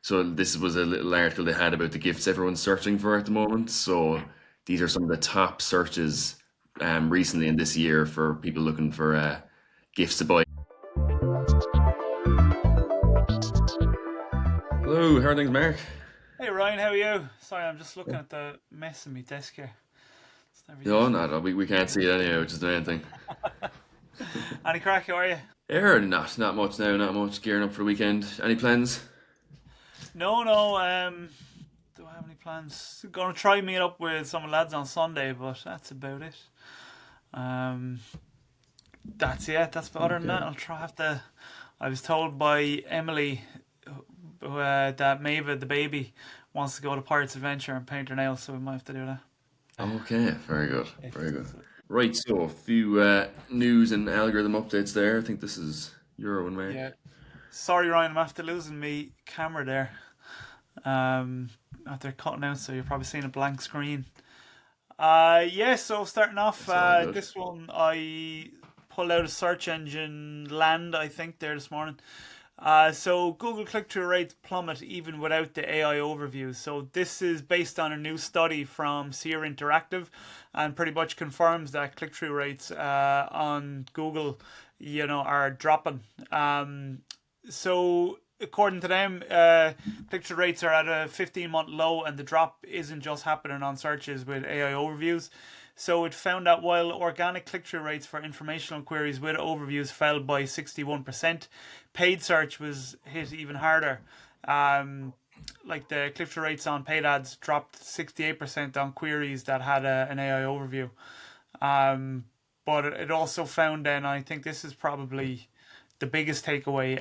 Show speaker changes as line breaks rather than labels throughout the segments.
So this was a little article they had about the gifts everyone's searching for at the moment. So these are some of the top searches recently in this year for people looking for gifts to buy. Hello, how are things, Mark?
Hey Ryan, how are you? Sorry, I'm just looking at the mess in my desk here. It's never
No,
usually.
not we can't see it anyway, which is the main thing.
Any crack, how are you?
Not much now, not much. Gearing up for the weekend. Any plans?
No, no. Do I have any plans? Gonna try meet up with some lads on Sunday, but that's about it. Um, that's it. That's other than that,
Okay.
I'll try have to. I was told by Emily that Maeva, the baby, wants to go to Pirates Adventure and paint her nails, so we might have to do that.
Okay, very good, very good.
It's,
Right, so a few news and algorithm updates there. I think this is your one, Mark.
yeah. Sorry, Ryan, I'm after losing me camera there. After cutting out, so you're probably seeing a blank screen. Yeah, so starting off,
It's all good.
this one I pulled out a search engine land, I think, there this morning. So Google click-through rates plummet even without the AI overviews. So this is based on a new study from Sear Interactive, and pretty much confirms that click-through rates on Google, are dropping. So according to them, click-through rates are at a 15-month low, and the drop isn't just happening on searches with AI overviews. So it found that while organic click-through rates for informational queries with overviews fell by 61%, paid search was hit even harder. Um, like the click-through rates on paid ads dropped 68% on queries that had an AI overview. Um, but it also found then, I think this is probably the biggest takeaway,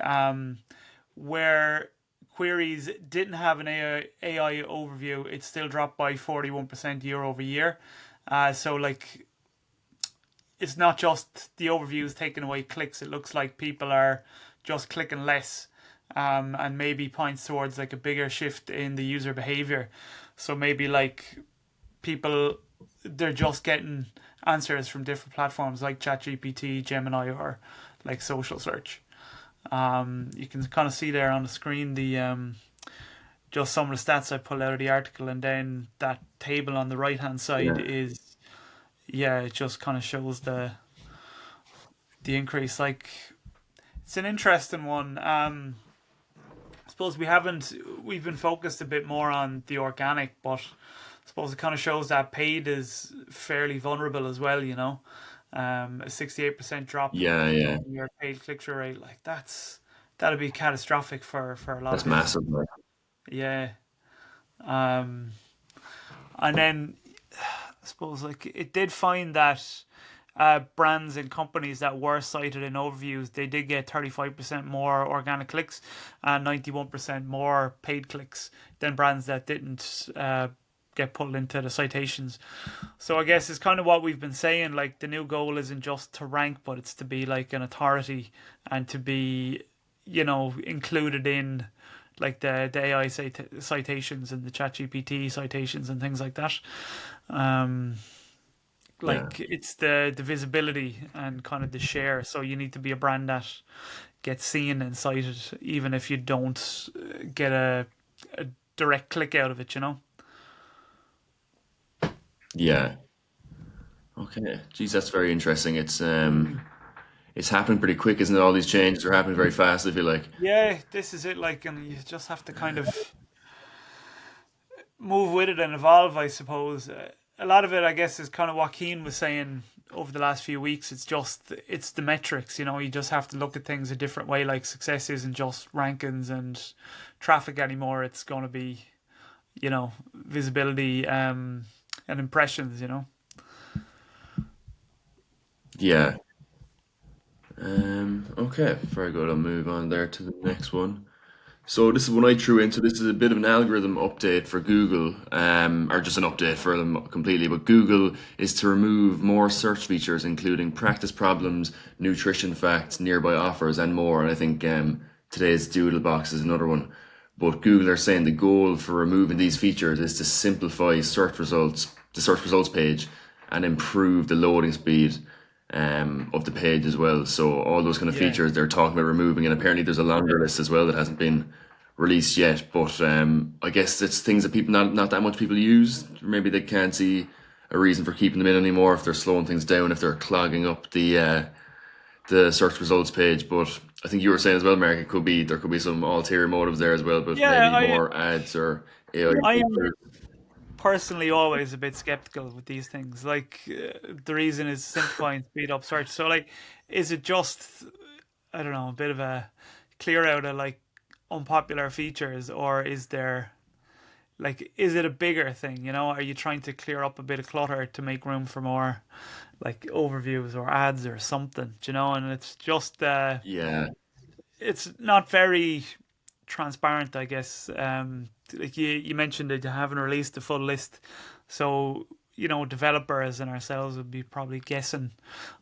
where queries didn't have an AI overview, it still dropped by 41% year over year. So like it's not just the overviews taking away clicks. It looks like people are just clicking less, and maybe points towards like a bigger shift in the user behavior. So maybe like people, they're just getting answers from different platforms like ChatGPT, Gemini, or like social search. You can kind of see there on the screen the just some of the stats I pulled out of the article, and then that table on the right hand side
Yeah.
is, yeah, it just kind of shows the increase. Like it's an interesting one. I suppose we've been focused a bit more on the organic, but I suppose it kind of shows that paid is fairly vulnerable as well. A 68% drop
Yeah, yeah.
in your paid click through rate, like that'd be catastrophic for a lot of
That's
businesses.
massive, like.
Yeah. Um, and then I suppose like it did find that brands and companies that were cited in overviews, they did get 35% more organic clicks and 91% more paid clicks than brands that didn't get pulled into the citations. So I guess it's kind of what we've been saying. Like the new goal isn't just to rank, but it's to be like an authority and to be, included in like the AI citations and the ChatGPT citations and things like that. Um,
Yeah.
like it's the visibility and kind of the share. So you need to be a brand that gets seen and cited, even if you don't get a direct click out of it.
Yeah. Okay. Geez, that's very interesting. It's happening pretty quick, isn't it? All these changes are happening very fast, I feel like.
Yeah, this is it. Like, and you just have to kind of move with it and evolve, I suppose. A lot of it, I guess, is kind of what Keane was saying over the last few weeks. It's the metrics. You just have to look at things a different way. Like success isn't just rankings and traffic anymore. It's going to be, visibility, and impressions.
Yeah. Okay, very good. I'll move on there to the next one. So this is one I threw in. So this is a bit of an algorithm update for Google, or just an update for them completely. But Google is to remove more search features, including practice problems, nutrition facts, nearby offers, and more. And I think today's doodle box is another one. But Google are saying the goal for removing these features is to simplify the search results page, and improve the loading speed of the page as well. So all those kind of
Yeah.
features they're talking about removing, and apparently there's a longer list as well that hasn't been released yet, but I guess it's things that people not that much people use. Maybe they can't see a reason for keeping them in anymore if they're slowing things down, if they're clogging up the search results page. But I think you were saying as well, Mark, it could be there could be some ulterior motives there as well, but
Yeah,
maybe more ads or AI
I am
filters.
personally always a bit skeptical with these things. Like the reason is simplify and speed up search. So like, is it just, I don't know, a bit of a clear out of like unpopular features, or is there like, is it a bigger thing? You know, are you trying to clear up a bit of clutter to make room for more like overviews or ads or something? Do you know? And it's just
Yeah,
it's not very transparent, I guess. Like you mentioned that you haven't released the full list, so you know developers and ourselves would be probably guessing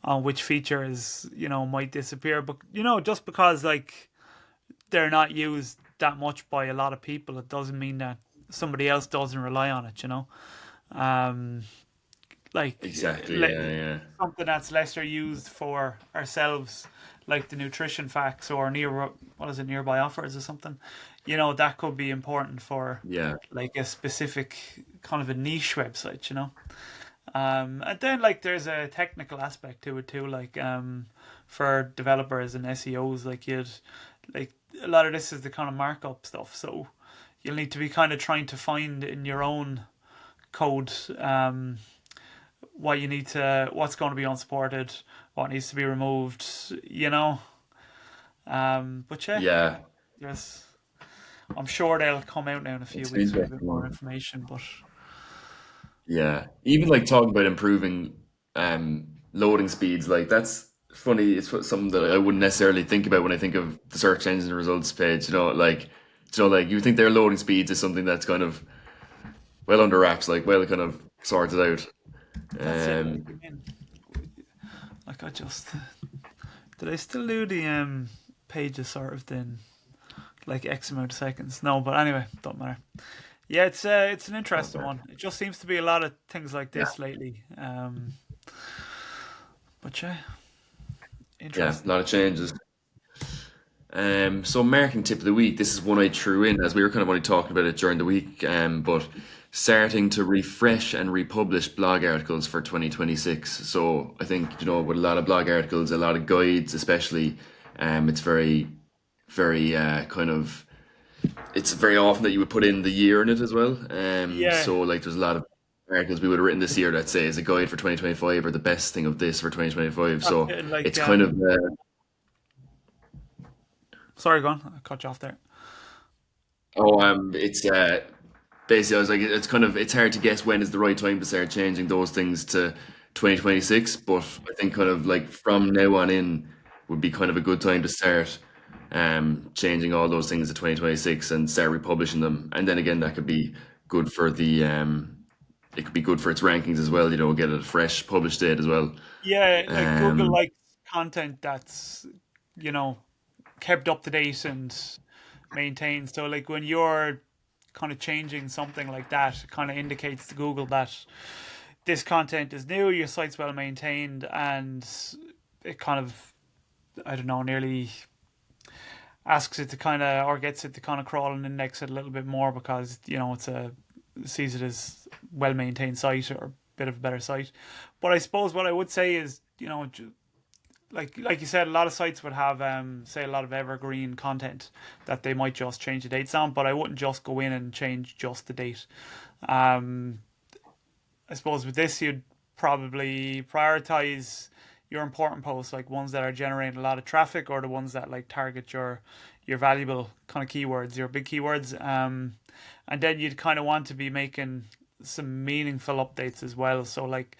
on which features might disappear. But just because like they're not used that much by a lot of people, it doesn't mean that somebody else doesn't rely on it. Um, like
exactly. Yeah, yeah,
something that's lesser used for ourselves, like the nutrition facts or nearby offers or something. That could be important for
yeah,
like a specific kind of a niche website. And then like there's a technical aspect to it too, like for developers and SEOs, like you'd like a lot of this is the kind of markup stuff, so you'll need to be kind of trying to find in your own code what's going to be unsupported, what needs to be removed, but yeah,
yeah.
there's I'm sure they'll come out now in a few
It's an
weeks with a bit
interesting
more
one.
information, but
Yeah, even like talking about improving loading speeds, like that's funny. It's something that I wouldn't necessarily think about when I think of the search engine results page. Like you think their loading speeds is something that's kind of well under wraps, like well kind of sorted out.
that's it. Like,
Um,
I mean, like I just did I still do the pages sort of in like X amount of seconds? No, but anyway, don't matter. Yeah, it's an interesting
okay.
one. It just seems to be a lot of things like
Yeah,
this lately. But yeah,
yeah, a
interesting.
lot of changes. So marketing tip of the week. This is one I threw in as we were kind of only talking about it during the week. But starting to refresh and republish blog articles for 2026. So I think with a lot of blog articles, a lot of guides, especially, it's very kind of it's very often that you would put in the year in it as well.
Yeah,
So like there's a lot of articles we would have written this year that say is a guide for 2025 or the best thing of this for 2025.
that's
So
it. Like
it's kind of
sorry, go on. I cut you off there.
it's basically I was like it's kind of it's hard to guess when is the right time to start changing those things to 2026, but I think kind of like from now on in would be kind of a good time to start changing all those things to 2026 and start republishing them. And then again that could be good for the it could be good for its rankings as well, get a fresh published date as well.
Yeah, like Google
Um
likes content that's you know kept up to date and maintained. So like when you're kind of changing something like that, it kind of indicates to Google that this content is new, your site's well maintained, and it kind of I don't know, nearly asks it to kind of or gets it to kind of crawl and index it a little bit more because it's a sees it as well maintained site or a bit of a better site. But I suppose what I would say is like you said, a lot of sites would have say a lot of evergreen content that they might just change the dates on, but I wouldn't just go in and change just the date. Um, I suppose with this you'd probably prioritize your important posts, like ones that are generating a lot of traffic or the ones that like target your valuable kind of keywords, your big keywords. And then you'd kind of want to be making some meaningful updates as well. So like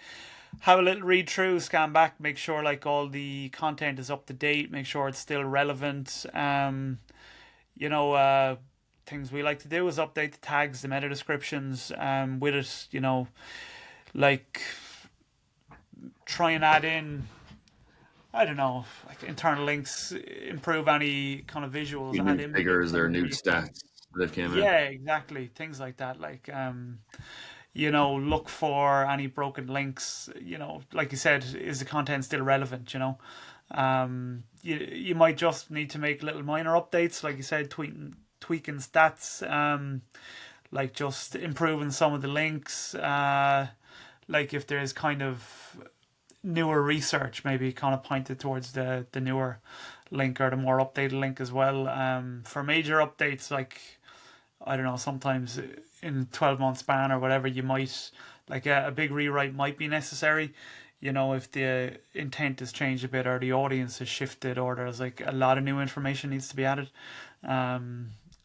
have a little read through, scan back, make sure like all the content is up to date, make sure it's still relevant. You know, things we like to do is update the tags, the meta descriptions, with it. Like try and add in, I don't know, like internal links, improve any kind of visuals,
New
add images
figures or new
underneath.
stats that came out.
Yeah, exactly. Things like that. Like, look for any broken links. Like you said, is the content still relevant? You might just need to make little minor updates, like you said, tweaking stats, like just improving some of the links. Like if there's kind of newer research, maybe kind of pointed towards the newer link or the more updated link as well. For major updates, like I don't know, sometimes in 12 month span or whatever, you might like a big rewrite might be necessary. You know, if the intent has changed a bit or the audience has shifted or there's like a lot of new information needs to be added.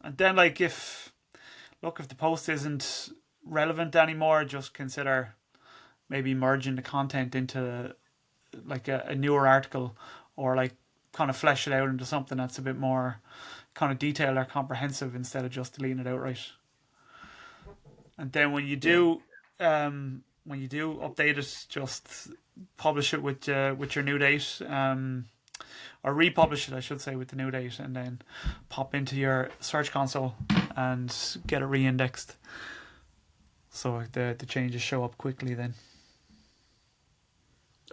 And then like if the post isn't relevant anymore, just consider maybe merging the content into like a newer article or like kind of flesh it out into something that's a bit more kind of detailed or comprehensive instead of just deleting it outright. And then
Yeah.
when you do update it, just publish it with your new date, or republish it, I should say, with the new date, and then pop into your search console and get it re-indexed, so the changes show up quickly. Then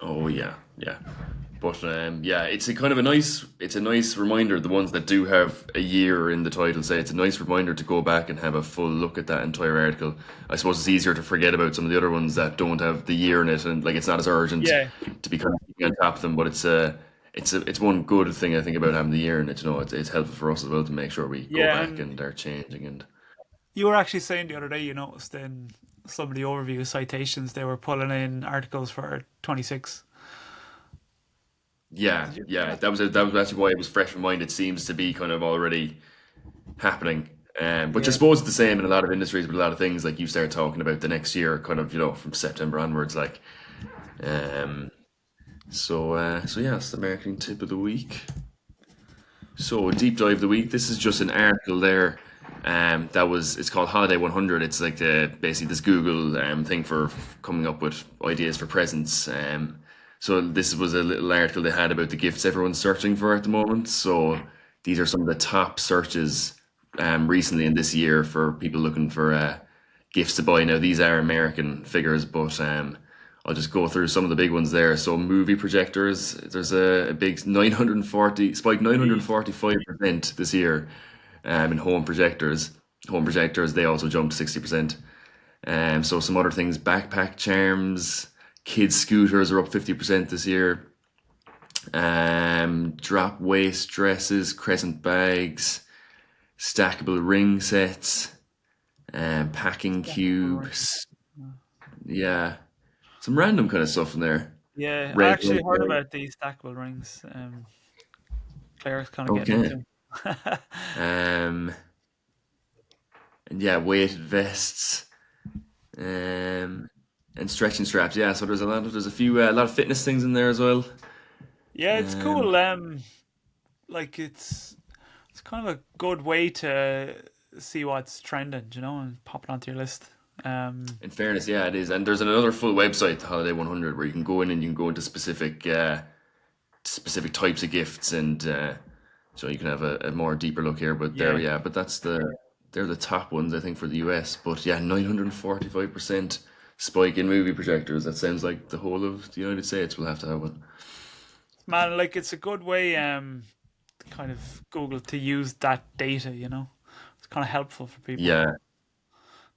Oh yeah, yeah. But yeah, it's a kind of a nice, it's a nice reminder. The ones that do have a year in the title say it's a nice reminder to go back and have a full look at that entire article. I suppose it's easier to forget about some of the other ones that don't have the year in it, and like it's not as urgent
yeah,
to be kind of keeping on top of them. But it's one good thing I think about having the year in it. You know, it's helpful for us as well to make sure we go
yeah.
back
And
and are changing and
you were actually saying the other day, you noticed in some of the overview citations they were pulling in articles for 26.
yeah,
Did you see
yeah.
that?
That was actually why it was fresh in mind. It seems to be kind of already happening. Which I
Yeah,
suppose is the same in a lot of industries, but a lot of things like you start talking about the next year, kind of, from September onwards. Like, um, so yeah, it's the marketing tip of the week. So deep dive of the week. This is just an article there. It's called Holiday 100. It's like basically this Google thing for coming up with ideas for presents. So this was a little article they had about the gifts everyone's searching for at the moment. So these are some of the top searches recently in this year for people looking for gifts to buy. Now these are American figures, but I'll just go through some of the big ones there. So movie projectors, there's a big 940 spike
jeez.
945% this year in home projectors. Home projectors, they also jumped 60%. So some other things, backpack charms, kids scooters are up 50% this year. Drop waist dresses, crescent bags, stackable ring sets, packing
Stackable rings.
cubes. Yeah, some random kind of stuff in there.
Yeah, I
Red
actually
light.
heard about these stackable rings. Claire's kind of getting
Okay.
into 'em.
Um, and yeah, weighted vests. And stretching straps. Yeah, so there's a lot of fitness things in there as well.
Yeah, it's
Um,
cool. Like it's kind of a good way to see what's trending, and pop it onto your list.
in fairness, yeah, it is. And there's another full website, the Holiday 100, where you can go in and you can go into specific types of gifts, and so you can have a more deeper look here. But there,
Yeah,
yeah, but they're the top ones I think for the US. But yeah, 945% spike in movie projectors. That sounds like the whole of the United States will have to have one.
man, like it's a good way, kind of Google to use that data. It's kind of helpful for people,
Yeah,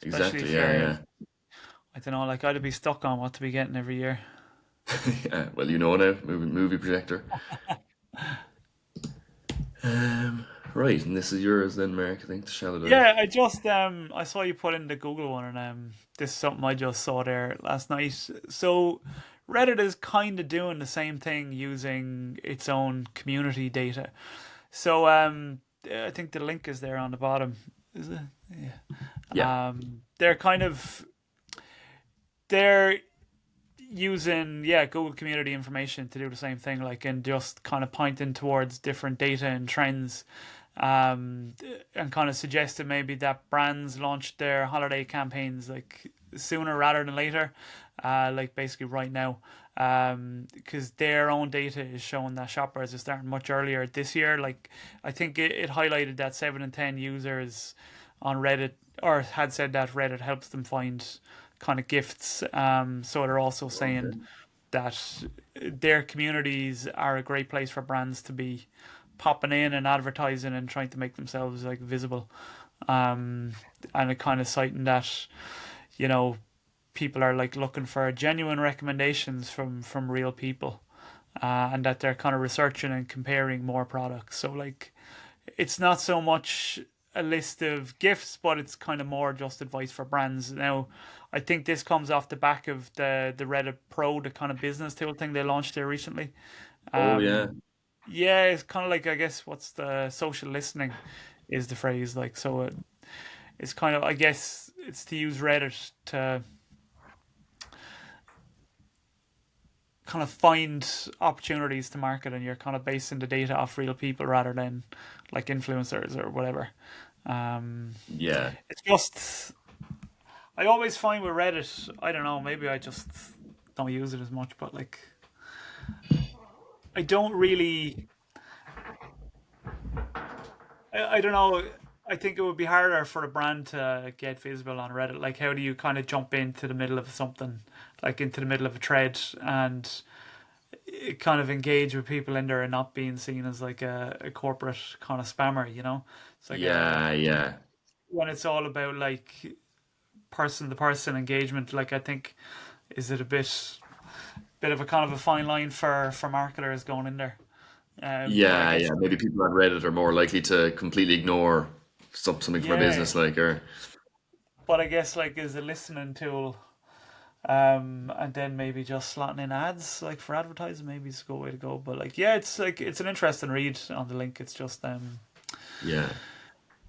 especially
exactly.
if
Yeah,
you're,
yeah.
I don't know, like I'd be stuck on what to be getting every year.
Yeah, well, you know now, movie projector. Um, right, and this is yours then, Mark. I think the shallow dive.
Yeah, I saw you put in the Google one, and this is something I just saw there last night. So Reddit is kind of doing the same thing using its own community data. So I think the link is there on the bottom. Is it?
Yeah,
They're kind of they're using, Google community information to do the same thing, like, and just kind of pointing towards different data and trends, um, and kind of suggested maybe that brands launched their holiday campaigns like sooner rather than later, like basically right now, because their own data is showing that shoppers are starting much earlier this year. Like I think it highlighted that 7 in 10 users on Reddit, or had said that Reddit helps them find kind of gifts. So they're also saying
okay.
that their communities are a great place for brands to be popping in and advertising and trying to make themselves like visible. Um, and it kind of citing that, you know, people are like looking for genuine recommendations from real people, and that they're kind of researching and comparing more products. So like, it's not so much a list of gifts, but it's kind of more just advice for brands. Now, I think this comes off the back of the Reddit Pro, the kind of business tool thing they launched there recently.
Oh yeah.
Um, yeah, it's kind of like, I guess, what's the social listening is the phrase, like, so it's kind of, I guess it's to use Reddit to kind of find opportunities to market, and you're kind of basing the data off real people rather than like influencers or whatever. Um,
Yeah.
it's just, I always find with Reddit, I don't know, maybe I just don't use it as much, but like, I don't really, I don't know. I think it would be harder for a brand to get visible on Reddit. Like, how do you kind of jump into the middle of something, like into the middle of a thread, and kind of engage with people in there and not being seen as like a corporate kind of spammer, you know? It's like
Yeah, yeah.
when it's all about like person to person engagement, like I think is it a bit of a kind of a fine line for marketers going in there. But I
Yeah,
guess
yeah. Maybe people on Reddit are more likely to completely ignore something from a
yeah,
business, like, or
but I guess like as a listening tool, and then maybe just slotting in ads like for advertising, maybe it's a good way to go. But like, yeah, it's like it's an interesting read on the link. It's
yeah,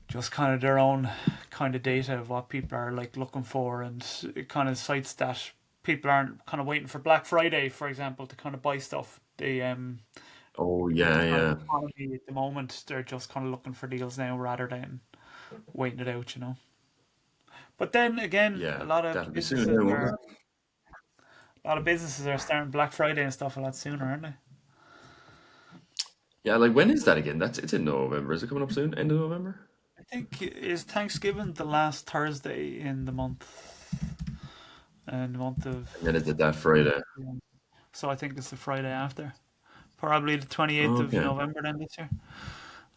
just kind of their own kind of data of what people are like looking for, and it kind of cites that people aren't kind of waiting for Black Friday, for example, to kind of buy stuff. They
oh
with the
yeah,
kind of
yeah,
economy at the moment, they're just kind of looking for deals now rather than waiting it out, you know. But then again,
yeah. That'll be soon, now, won't it?
a lot of businesses are starting Black Friday and stuff a lot sooner, aren't they?
Yeah, like when is that again? That's it's in November. Is it coming up soon? End of November?
I think is Thanksgiving the last Thursday in the month of.
And then is it that Friday?
So I think it's the Friday after. Probably the 28th of
Okay,
November then this year.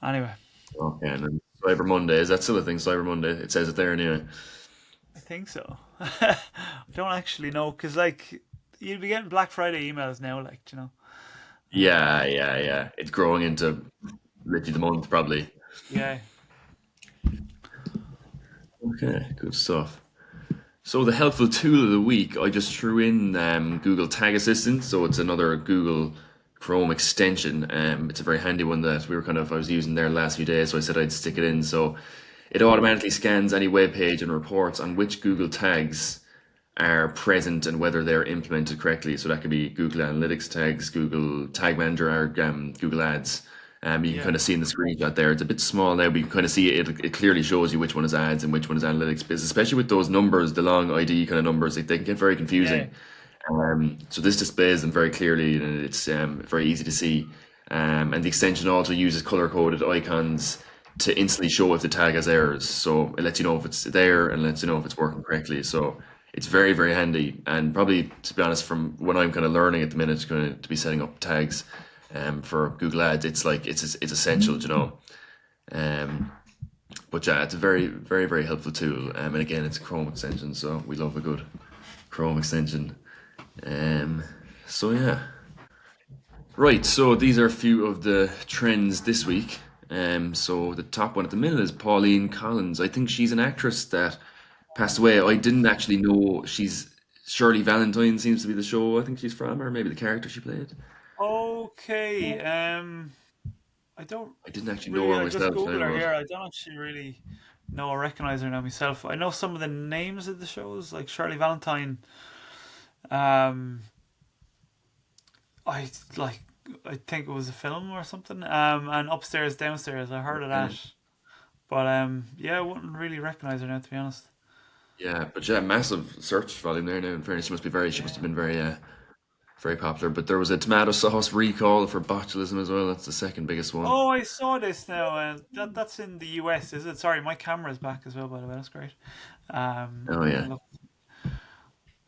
Anyway,
okay. And then Cyber Monday, is that still a thing? Cyber Monday. It says it there anyway.
I think so. I don't actually know because like you'll be getting Black Friday emails now, like you know. Um,
Yeah, yeah, yeah. It's growing into literally the month, probably.
yeah,
Okay, good stuff. So the helpful tool of the week, I just threw in Google Tag Assistant. So it's another Google Chrome extension. It's a very handy one that I was using there the last few days. So I said I'd stick it in. So it automatically scans any web page and reports on which Google tags are present and whether they're implemented correctly. So that could be Google Analytics tags, Google Tag Manager, or Google Ads. You can
yeah,
kind of see in the screenshot there. It's a bit small now, but you can kind of see it. It clearly shows you which one is ads and which one is analytics. Because especially with those numbers, the long ID kind of numbers, they can get very
yeah,
confusing. So this displays them very clearly, and it's very easy to see. And the extension also uses color-coded icons to instantly show if the tag has errors. So it lets you know if it's there and lets you know if it's working correctly. So it's very, very handy. And probably, to be honest, from what I'm kind of learning at the minute, going to be setting up tags for Google Ads, it's like it's essential, you know. Um, but yeah, it's a very, very, very helpful tool. And again, it's a Chrome extension, so we love a good Chrome extension. Um, so yeah, right. So these are a few of the trends this week. So the top one at the minute is Pauline Collins. I think she's an actress that passed away. I didn't actually know she's Shirley Valentine seems to be the show I think she's from, or maybe the character she played.
okay. I don't
I didn't actually know
really.
her
I just
myself
Google her
now, but
here. I don't actually really know or recognize her now myself. I know some of the names of the shows, like Shirley Valentine. Um, I like. I think it was a film or something. And upstairs, downstairs. I heard of that,
okay.
but yeah, I wouldn't really recognize her now, to be honest.
Yeah, but yeah, massive search volume there now. In fairness, she must have
Yeah.
been very, very popular. But there was a tomato sauce recall for botulism as well. That's the second biggest one.
Oh, I saw this now. That's in the US, is it? Sorry, my camera's back as well. By the way, that's great.
Oh
Doesn't
yeah,
look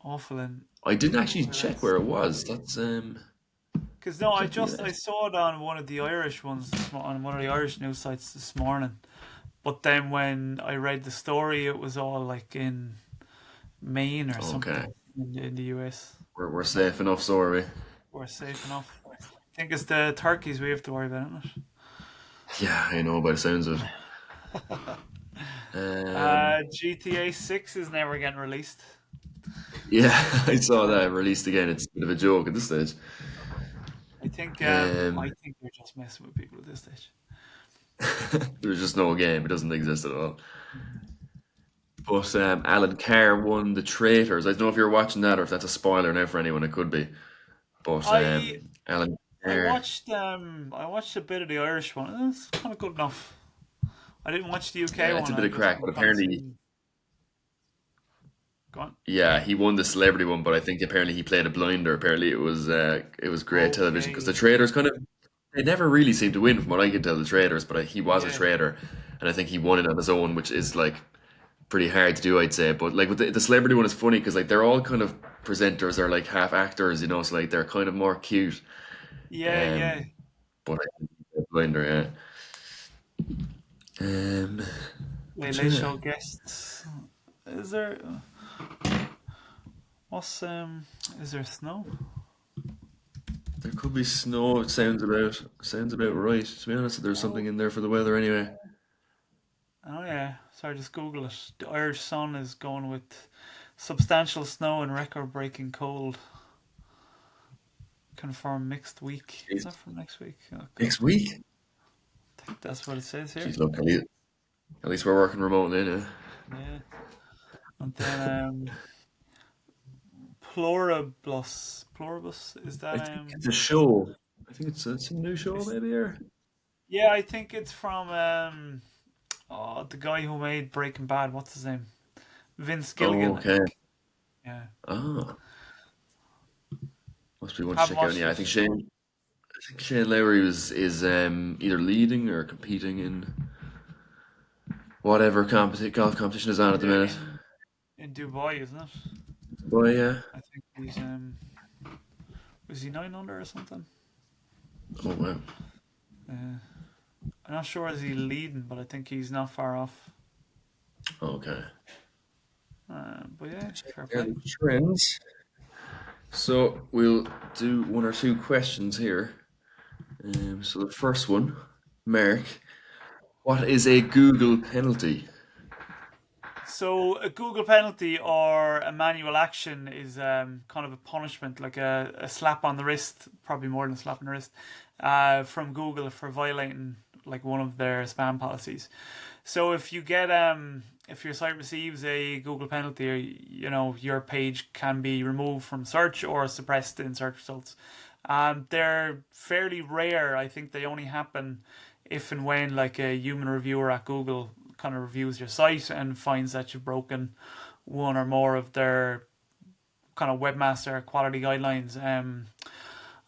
awful in
I didn't actually
the
check where
US.
it was. That's
Because no, I
Check the
just I
US.
saw it on one of the Irish ones on one of the Irish news sites this morning. But then when I read the story, it was all like in Maine or
Okay,
something in the US.
we're safe enough, so are we?
We're safe enough. I think it's the turkeys we have to worry about, isn't
Yeah, I know by the sounds of it.
it?
Um,
GTA 6 is never getting released.
yeah, I saw that released again. It's a bit of a joke at this stage.
I
Um,
think they're just messing with people at this stage.
there's just no game. It doesn't exist at all. But Alan Carr won The Traitors. I don't know if you're watching that or if that's a spoiler now for anyone. It could be. But
I
Alan
I
Carr,
watched I watched a bit of the Irish one. It was kind of good enough. I didn't watch the UK
yeah, it's
one.
a bit
I
of
just
crack.
been
But
kind of
apparently,
seeing. Gone.
yeah, he won the celebrity one. But I think apparently he played a blinder. Apparently it was great television because the
Okay.
Traitors kind of they never really seem to win from what I can tell. The Traitors, but he was a
Yeah.
traitor, and I think he won it on his own, which is like pretty hard to do, I'd say. But like with the celebrity one is funny because like they're all kind of presenters or like half actors, so like they're kind of more cute.
Yeah. Yeah.
Um, but I think he's a blinder, yeah.
Late
But
Late
yeah,
Show guests. Is there what's is there snow?
there could be snow. It sounds about right. To be honest, there's something
Oh,
in there for the weather anyway.
oh yeah. Sorry, just Google it. The Irish Sun is going with substantial snow and record-breaking cold. Confirm mixed week. Is
Jeez.
that from next week? Oh god,
Next week?
I think that's what it says here.
Jeez, look, at least we're working remotely, now.
Yeah. And then pluribus is
I
that
think it's a show. I think it's a new show,
it's,
maybe, or
yeah, I think it's from the guy who made Breaking Bad. What's his name? Vince
oh,
Gilligan, I
okay.
think. Yeah.
Ah, must be one to
Haven't
check out.
watched
Yeah,
it.
I think Shane Lowry is either leading or competing in whatever golf competition is on at the
Yeah,
minute.
in Dubai, isn't it?
But yeah,
I think he's was he 9 under or something?
oh wow,
Uh, I'm not sure is he leading, but I think he's not far off.
okay.
But yeah, fair
There are
play.
the trends. So we'll do one or two questions here. So the first one, Mark, what is a Google penalty?
So a Google penalty or a manual action is kind of a punishment, like a slap on the wrist, probably more than a slap on the wrist, from Google for violating like one of their spam policies. So if your site receives a Google penalty, or, your page can be removed from search or suppressed in search results. They're fairly rare. I think they only happen if and when like a human reviewer at Google kind of reviews your site and finds that you've broken one or more of their kind of webmaster quality guidelines.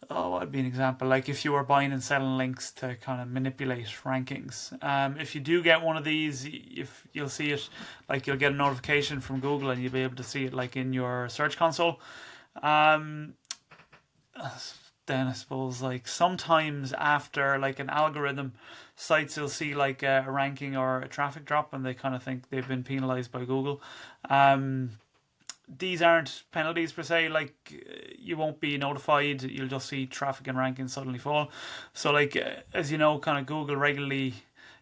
What would be an example? Like if you were buying and selling links to kind of manipulate rankings. If you do get one of these, if you'll see it, like you'll get a notification from Google and you'll be able to see it like in your search console. Um, then I suppose like sometimes after like an algorithm, sites will see like a ranking or a traffic drop and they kind of think they've been penalized by Google. Um, these aren't penalties per se. Like you won't be notified. You'll just see traffic and rankings suddenly fall. So like as you know, kind of Google regularly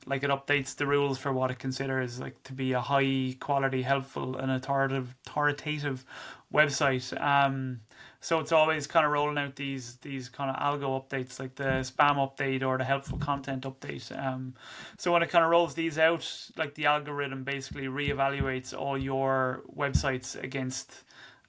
like it updates the rules for what it considers like to be a high quality, helpful, and authoritative website. So it's always kind of rolling out these kind of algo updates, like the spam update or the helpful content update. So when it kind of rolls these out, like the algorithm basically reevaluates all your websites against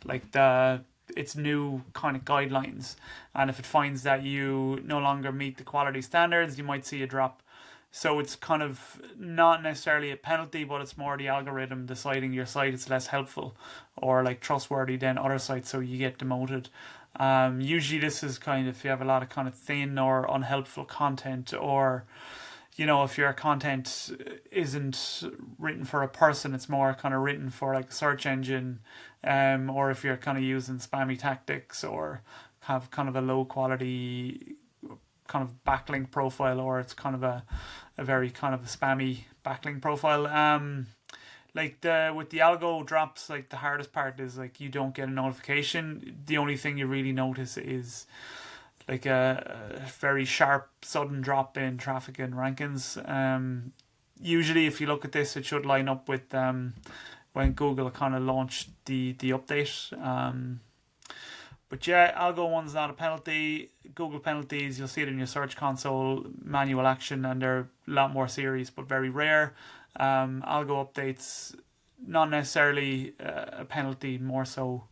like the its new kind of guidelines, and if it finds that you no longer meet the quality standards, you might see a drop. So it's kind of not necessarily a penalty, but it's more the algorithm deciding your site is less helpful or like trustworthy than other sites, so you get demoted. Usually, this is kind of if you have a lot of kind of thin or unhelpful content, or if your content isn't written for a person, it's more kind of written for like a search engine, or if you're kind of using spammy tactics or have kind of a low quality kind of backlink profile, or it's kind of a very kind of a spammy backlink profile. Like the with the algo drops, like the hardest part is like you don't get a notification. The only thing you really notice is like a very sharp sudden drop in traffic and rankings. Usually, if you look at this, it should line up with when Google kind of launched the update. But yeah, algo one's not a penalty. Google penalties, you'll see it in your search console, manual action, and they're a lot more serious but very rare. Algo updates, not necessarily a penalty, more so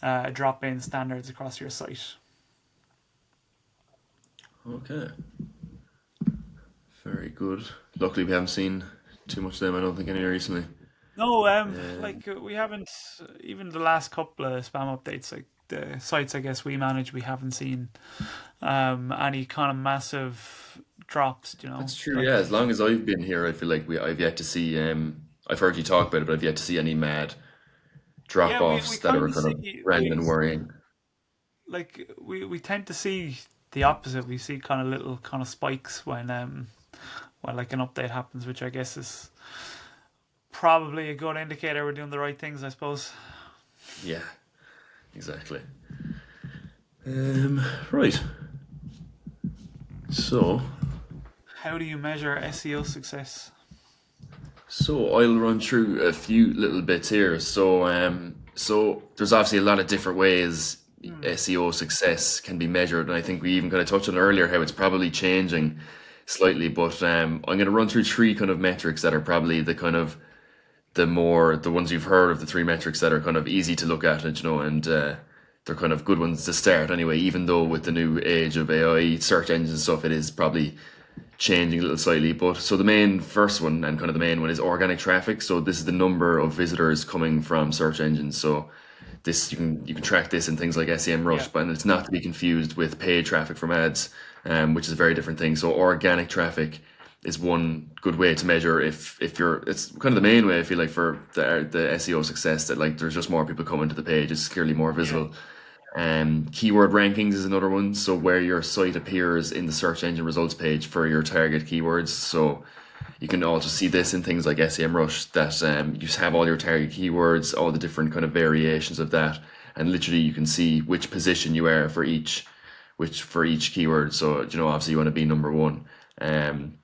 a drop in standards across your site.
Okay, very good. Luckily, we haven't seen too much of them. I don't think any recently.
No,
Um,
like we haven't even the last couple of spam updates, like the sites I guess we manage, we haven't seen any kind of massive drops.
that's true.
Like
Yeah, as long as I've been here, I feel like I've yet to see. I've heard you talk about it, but I've yet to see any mad drop
yeah, we
offs that
kind
are
of
kind of
see
random and worrying.
we tend to see the opposite. We see kind of little kind of spikes when like an update happens, which I guess is probably a good indicator we're doing the right things, I suppose.
Yeah, exactly. Um, right. So,
How do you measure SEO success?
so I'll run through a few little bits here. So there's obviously a lot of different ways
Hmm.
SEO success can be measured, and I think we even kind of touched on earlier how it's probably changing slightly. But I'm going to run through three kind of metrics that are probably the kind of the ones you've heard of, the three metrics that are kind of easy to look at, and they're kind of good ones to start anyway. Even though with the new age of AI search engines and stuff, it is probably changing a little slightly. But so the main first one and kind of the main one is organic traffic. So this is the number of visitors coming from search engines. So this you can track this in things like
Yeah,
SEMrush, but it's not to be confused with paid traffic from ads, which is a very different thing. So organic traffic is one good way to measure if you're it's kind of the main way I feel like for the SEO success, that like there's just more people coming to the page, it's clearly more
yeah,
visible. Keyword rankings is another one. So where your site appears in the search engine results page for your target keywords. So you can also see this in things like SEMrush that you just have all your target keywords, all the different kind of variations of that, and literally you can see which position you are for each keyword. So obviously you want to be number one. Um,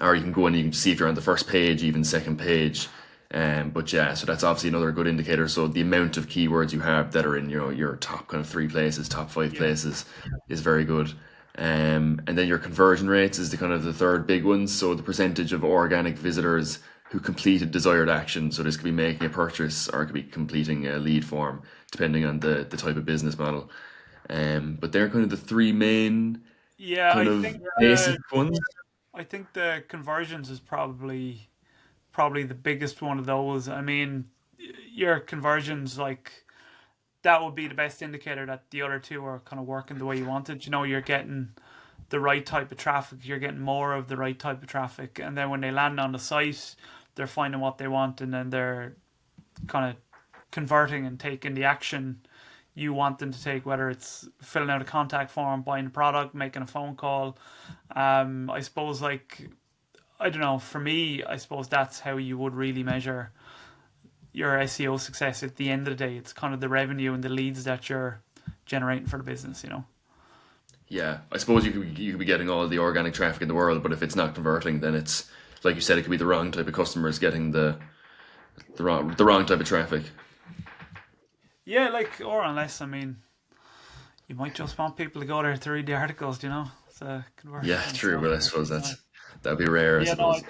or you can go in and you can see if you're on the first page, even second page. But yeah, so that's obviously another good indicator. So the amount of keywords you have that are in your top kind of three places, top five
yeah,
places, is very good. And then your conversion rates is the kind of the third big one. So the percentage of organic visitors who completed desired action. So this could be making a purchase or it could be completing a lead form, depending on the type of business model. But they're kind of the three main
yeah.
kind
I
of
think
basic ones.
the conversions is probably the biggest one of those. I mean, your conversions, like that would be the best indicator that the other two are kind of working the way you want it. You're getting the right type of traffic, you're getting more of the right type of traffic, and then when they land on the site, they're finding what they want, and then they're kind of converting and taking the action you want them to take, whether it's filling out a contact form, buying a product, making a phone call. I suppose, like, I don't know, for me, I suppose that's how you would really measure your SEO success at the end of the day. It's kind of the revenue and the leads that you're generating for the business.
Yeah, I suppose you could be getting all the organic traffic in the world, but if it's not converting, then it's like you said, it could be the wrong type of customers getting the wrong type of traffic.
Yeah, like, or unless, I mean, you might just want people to go there to read the articles, so it could work
Yeah,
on
true.
itself.
But I
But
suppose that'd be rare, I
yeah, no,
suppose.